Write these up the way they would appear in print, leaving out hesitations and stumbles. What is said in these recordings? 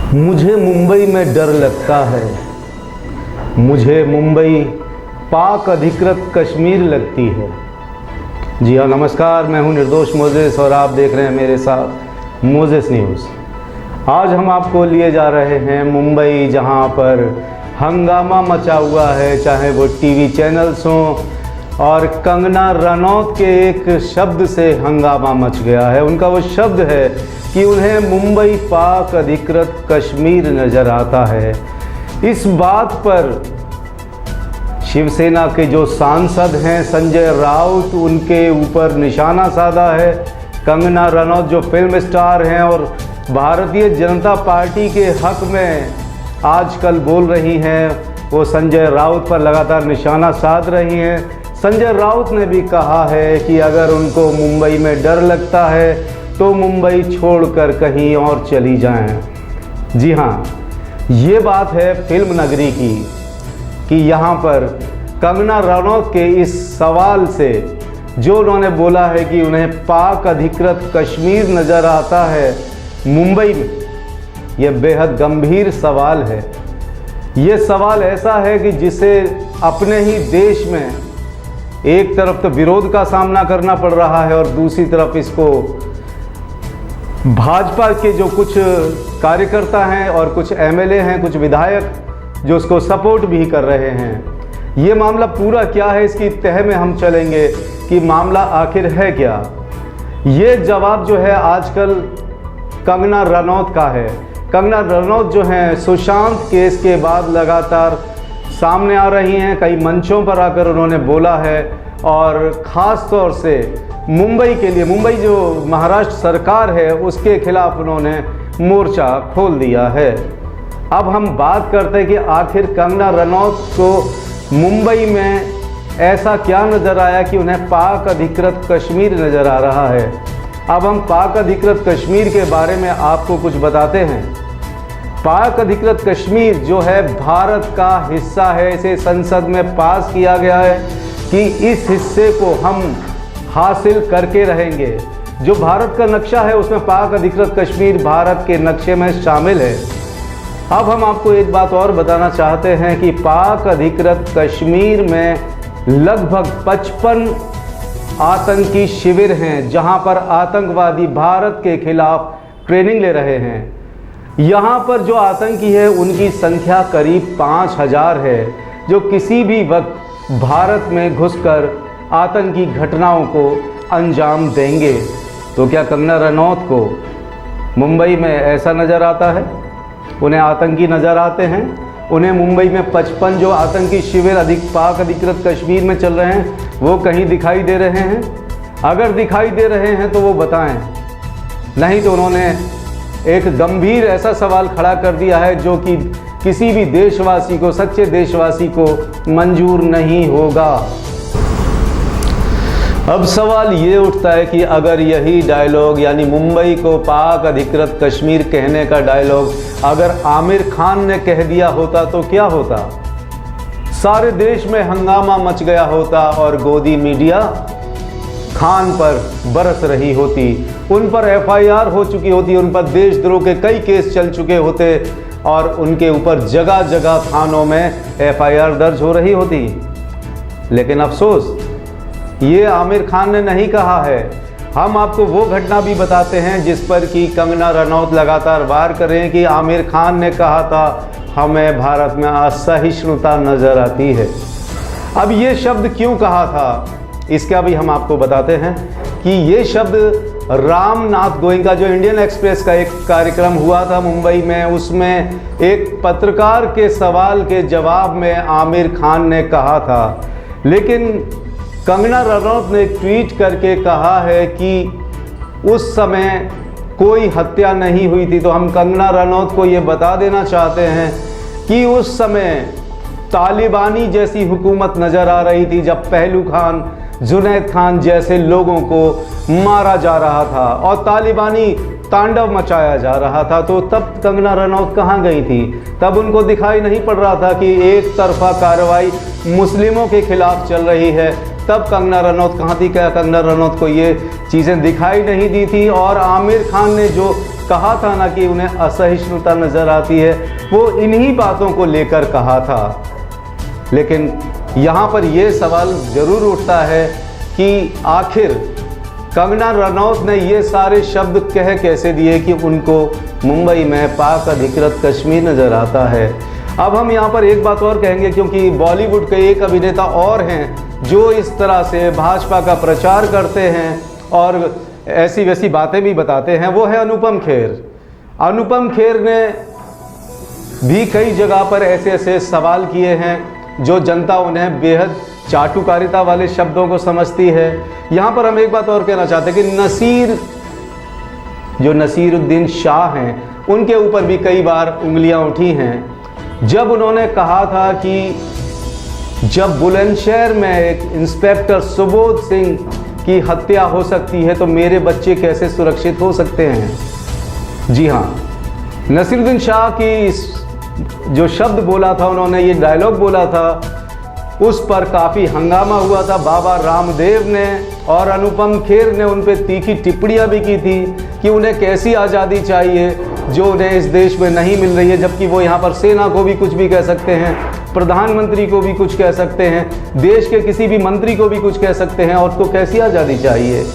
मुझे मुंबई में डर लगता है। मुझे मुंबई पाक अधिकृत कश्मीर लगती है। जी हाँ, नमस्कार, मैं हूँ निर्दोष मोजेस और आप देख रहे हैं मेरे साथ मोजेस न्यूज़। आज हम आपको लिए जा रहे हैं मुंबई, जहाँ पर हंगामा मचा हुआ है, चाहे वो टीवी चैनल्स हों, और कंगना रनौत के एक शब्द से हंगामा मच गया है। उनका वो शब्द है कि उन्हें मुंबई पाक अधिकृत कश्मीर नज़र आता है। इस बात पर शिवसेना के जो सांसद हैं संजय राउत, उनके ऊपर निशाना साधा है। कंगना रनौत जो फिल्म स्टार हैं और भारतीय जनता पार्टी के हक में आजकल बोल रही हैं, वो संजय राउत पर लगातार निशाना साध रही हैं। संजय राउत ने भी कहा है कि अगर उनको मुंबई में डर लगता है तो मुंबई छोड़कर कहीं और चली जाएं। जी हाँ, ये बात है फिल्म नगरी की कि यहाँ पर कंगना रनौत के इस सवाल से, जो उन्होंने बोला है कि उन्हें पाक अधिकृत कश्मीर नज़र आता है मुंबई में, यह बेहद गंभीर सवाल है। ये सवाल ऐसा है कि जिसे अपने ही देश में एक तरफ तो विरोध का सामना करना पड़ रहा है और दूसरी तरफ इसको भाजपा के जो कुछ कार्यकर्ता हैं और कुछ एमएलए हैं, कुछ विधायक जो उसको सपोर्ट भी कर रहे हैं। ये मामला पूरा क्या है, इसकी तह में हम चलेंगे कि मामला आखिर है क्या। ये जवाब जो है आजकल कंगना रनौत का है। कंगना रनौत जो हैं सुशांत केस के बाद लगातार सामने आ रही हैं, कई मंचों पर आकर उन्होंने बोला है और ख़ास तौर से मुंबई के लिए, मुंबई जो महाराष्ट्र सरकार है उसके खिलाफ उन्होंने मोर्चा खोल दिया है। अब हम बात करते हैं कि आखिर कंगना रनौत को मुंबई में ऐसा क्या नज़र आया कि उन्हें पाक अधिकृत कश्मीर नज़र आ रहा है। अब हम पाक अधिकृत कश्मीर के बारे में आपको कुछ बताते हैं। पाक अधिकृत कश्मीर जो है भारत का हिस्सा है। इसे संसद में पास किया गया है कि इस हिस्से को हम हासिल करके रहेंगे। जो भारत का नक्शा है उसमें पाक अधिकृत कश्मीर भारत के नक्शे में शामिल है। अब हम आपको एक बात और बताना चाहते हैं कि पाक अधिकृत कश्मीर में लगभग 55 आतंकी शिविर हैं, जहां पर आतंकवादी भारत के खिलाफ ट्रेनिंग ले रहे हैं। यहाँ पर जो आतंकी है उनकी संख्या करीब 5000 है, जो किसी भी वक्त भारत में घुसकर आतंकी घटनाओं को अंजाम देंगे। तो क्या कंगना रनौत को मुंबई में ऐसा नज़र आता है? उन्हें आतंकी नज़र आते हैं? उन्हें मुंबई में 55 जो आतंकी शिविर पाक अधिकृत कश्मीर में चल रहे हैं वो कहीं दिखाई दे रहे हैं? अगर दिखाई दे रहे हैं तो वो बताएं, नहीं तो उन्होंने एक गंभीर ऐसा सवाल खड़ा कर दिया है जो कि किसी भी देशवासी को, सच्चे देशवासी को मंजूर नहीं होगा। अब सवाल ये उठता है कि अगर यही डायलॉग, यानी मुंबई को पाक अधिकृत कश्मीर कहने का डायलॉग अगर आमिर खान ने कह दिया होता तो क्या होता? सारे देश में हंगामा मच गया होता और गोदी मीडिया खान पर बरस रही होती, उन पर एफआईआर हो चुकी होती, उन पर देशद्रोह के कई केस चल चुके होते और उनके ऊपर जगह जगह थानों में एफआईआर दर्ज हो रही होती। लेकिन अफसोस ये आमिर खान ने नहीं कहा है। हम आपको वो घटना भी बताते हैं जिस पर कि कंगना रनौत लगातार वार कर रहे हैं कि आमिर खान ने कहा था हमें भारत में असहिष्णुता नज़र आती है। अब ये शब्द क्यों कहा था इसका भी हम आपको बताते हैं कि ये शब्द रामनाथ गोयनका, जो इंडियन एक्सप्रेस का एक कार्यक्रम हुआ था मुंबई में, उसमें एक पत्रकार के सवाल के जवाब में आमिर खान ने कहा था। लेकिन कंगना रनौत ने ट्वीट करके कहा है कि उस समय कोई हत्या नहीं हुई थी। तो हम कंगना रनौत को ये बता देना चाहते हैं कि उस समय तालिबानी जैसी हुकूमत नज़र आ रही थी, जब पहलू खान, जुनैद खान जैसे लोगों को मारा जा रहा था और तालिबानी तांडव मचाया जा रहा था। तो तब कंगना रनौत कहाँ गई थी? तब उनको दिखाई नहीं पड़ रहा था कि एक तरफा कार्रवाई मुस्लिमों के खिलाफ चल रही है। तब कंगना रनौत कहाँ थी? क्या कंगना रनौत को ये चीज़ें दिखाई नहीं दी थी? और आमिर खान ने जो कहा था ना कि उन्हें असहिष्णुता नज़र आती है, वो इन्हीं बातों को लेकर कहा था। लेकिन यहाँ पर ये सवाल ज़रूर उठता है कि आखिर कंगना रनौत ने ये सारे शब्द कह कैसे दिए कि उनको मुंबई में पाक अधिकृत कश्मीर नज़र आता है। अब हम यहाँ पर एक बात और कहेंगे, क्योंकि बॉलीवुड के एक अभिनेता और हैं जो इस तरह से भाजपा का प्रचार करते हैं और ऐसी वैसी बातें भी बताते हैं, वो है अनुपम खेर। अनुपम खेर ने भी कई जगह पर ऐसे ऐसे सवाल किए हैं जो जनता उन्हें बेहद चाटुकारिता वाले शब्दों को समझती है। यहाँ पर हम एक बात और कहना चाहते हैं कि नसीरुद्दीन शाह हैं, उनके ऊपर भी कई बार उंगलियां उठी हैं। जब उन्होंने कहा था कि जब बुलंदशहर में एक इंस्पेक्टर सुबोध सिंह की हत्या हो सकती है तो मेरे बच्चे कैसे सुरक्षित हो सकते हैं। जी हाँ, नसीरुद्दीन शाह की जो शब्द बोला था, उन्होंने ये डायलॉग बोला था, उस पर काफ़ी हंगामा हुआ था। बाबा रामदेव ने और अनुपम खेर ने उन पर तीखी टिप्पणियां भी की थी कि उन्हें कैसी आज़ादी चाहिए जो उन्हें इस देश में नहीं मिल रही है, जबकि वो यहाँ पर सेना को भी कुछ भी कह सकते हैं, प्रधानमंत्री को भी कुछ कह सकते हैं, देश के किसी भी मंत्री को भी कुछ कह सकते हैं, और उसको कैसी आज़ादी चाहिए।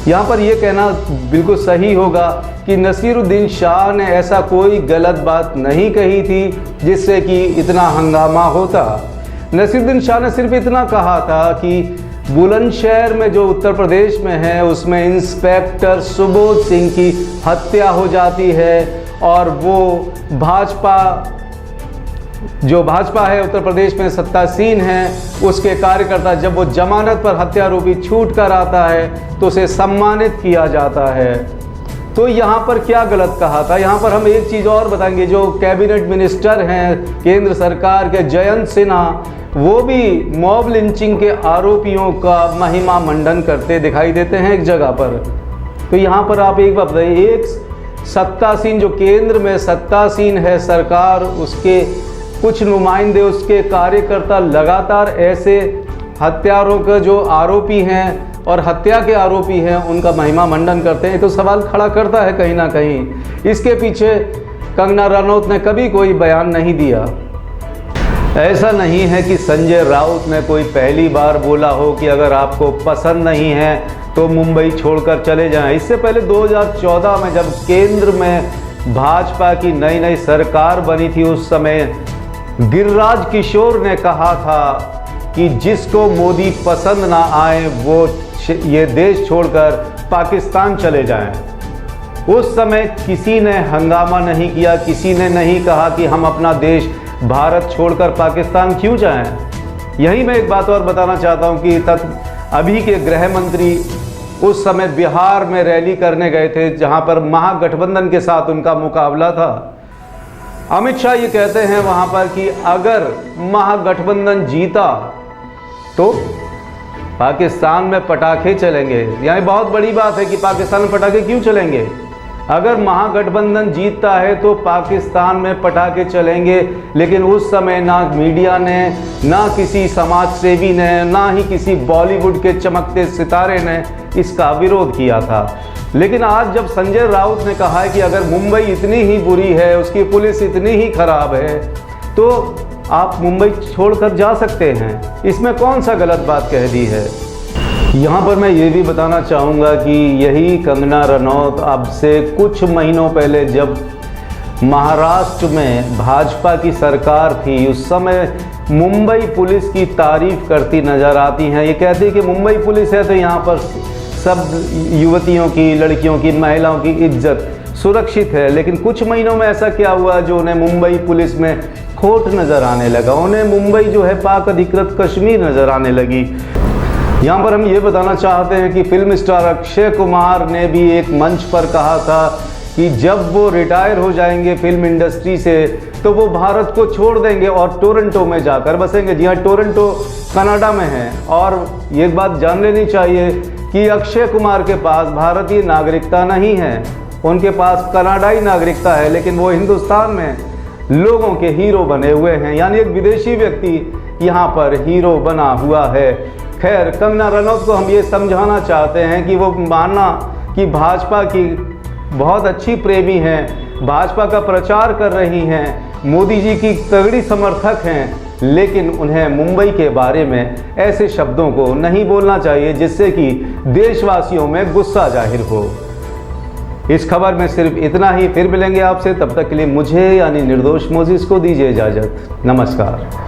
यहाँ पर यह कहना बिल्कुल सही होगा कि नसीरुद्दीन शाह ने ऐसा कोई गलत बात नहीं कही थी जिससे कि इतना हंगामा होता। नसीरुद्दीन शाह ने सिर्फ इतना कहा था कि बुलंदशहर में जो उत्तर प्रदेश में है उसमें इंस्पेक्टर सुबोध सिंह की हत्या हो जाती है और वो भाजपा है उत्तर प्रदेश में सत्तासीन है, उसके कार्यकर्ता जब वो जमानत पर हत्यारोपी छूट कर आता है तो उसे सम्मानित किया जाता है। तो यहाँ पर क्या गलत कहा था। यहाँ पर हम एक चीज़ और बताएंगे, जो कैबिनेट मिनिस्टर हैं केंद्र सरकार के जयंत सिन्हा, वो भी मॉब लिंचिंग के आरोपियों का महिमा मंडन करते दिखाई देते हैं एक जगह पर। तो यहाँ पर आप एक बात बताइए, एक सत्तासीन जो केंद्र में सत्तासीन है सरकार, उसके कुछ नुमाइंदे, उसके कार्यकर्ता लगातार ऐसे हत्यारों के जो आरोपी हैं और हत्या के आरोपी हैं उनका महिमा मंडन करते हैं। तो सवाल खड़ा करता है कहीं ना कहीं। इसके पीछे कंगना रनौत ने कभी कोई बयान नहीं दिया। ऐसा नहीं है कि संजय राउत ने कोई पहली बार बोला हो कि अगर आपको पसंद नहीं है तो मुंबई छोड़कर चले जाएं। इससे पहले 2014 में जब केंद्र में भाजपा की नई नई सरकार बनी थी, उस समय गिरिराज किशोर ने कहा था कि जिसको मोदी पसंद ना आए वो ये देश छोड़कर पाकिस्तान चले जाएं। उस समय किसी ने हंगामा नहीं किया, किसी ने नहीं कहा कि हम अपना देश भारत छोड़कर पाकिस्तान क्यों जाएं। यही मैं एक बात और बताना चाहता हूं कि अभी के गृह मंत्री उस समय बिहार में रैली करने गए थे जहां पर महागठबंधन के साथ उनका मुकाबला था। अमित शाह ये कहते हैं वहां पर कि अगर महागठबंधन जीता तो पाकिस्तान में पटाखे चलेंगे। यह बहुत बड़ी बात है कि पाकिस्तान में पटाखे क्यों चलेंगे। अगर महागठबंधन जीतता है तो पाकिस्तान में पटाखे चलेंगे, लेकिन उस समय ना मीडिया ने, ना किसी समाज सेवी ने, ना ही किसी बॉलीवुड के चमकते सितारे ने इसका विरोध किया था। लेकिन आज जब संजय राउत ने कहा है कि अगर मुंबई इतनी ही बुरी है, उसकी पुलिस इतनी ही खराब है, तो आप मुंबई छोड़कर जा सकते हैं, इसमें कौन सा गलत बात कह दी है। यहाँ पर मैं ये भी बताना चाहूँगा कि यही कंगना रनौत अब से कुछ महीनों पहले जब महाराष्ट्र में भाजपा की सरकार थी, उस समय मुंबई पुलिस की तारीफ करती नज़र आती हैं। ये कहती है कि मुंबई पुलिस है तो यहाँ पर सब युवतियों की, लड़कियों की, महिलाओं की इज्जत सुरक्षित है। लेकिन कुछ महीनों में ऐसा क्या हुआ जो उन्हें मुंबई पुलिस में खोट नज़र आने लगा, उन्हें मुंबई जो है पाक अधिकृत कश्मीर नज़र आने लगी। यहाँ पर हम ये बताना चाहते हैं कि फिल्म स्टार अक्षय कुमार ने भी एक मंच पर कहा था कि जब वो रिटायर हो जाएंगे फिल्म इंडस्ट्री से तो वो भारत को छोड़ देंगे और टोरंटो में जाकर बसेंगे। जी हाँ, टोरंटो कनाडा में है। और एक बात जान लेनी चाहिए कि अक्षय कुमार के पास भारतीय नागरिकता नहीं है, उनके पास कनाडाई नागरिकता है, लेकिन वो हिंदुस्तान में लोगों के हीरो बने हुए हैं, यानी एक विदेशी व्यक्ति यहाँ पर हीरो बना हुआ है। खैर, कंगना रनौत को हम ये समझाना चाहते हैं कि वो माना कि भाजपा की बहुत अच्छी प्रेमी हैं, भाजपा का प्रचार कर रही हैं, मोदी जी की तगड़ी समर्थक हैं, लेकिन उन्हें मुंबई के बारे में ऐसे शब्दों को नहीं बोलना चाहिए जिससे कि देशवासियों में गुस्सा जाहिर हो। इस खबर में सिर्फ इतना ही। फिर मिलेंगे आपसे, तब तक के लिए मुझे यानी निर्दोष मोजिस को दीजिए इजाज़त। नमस्कार।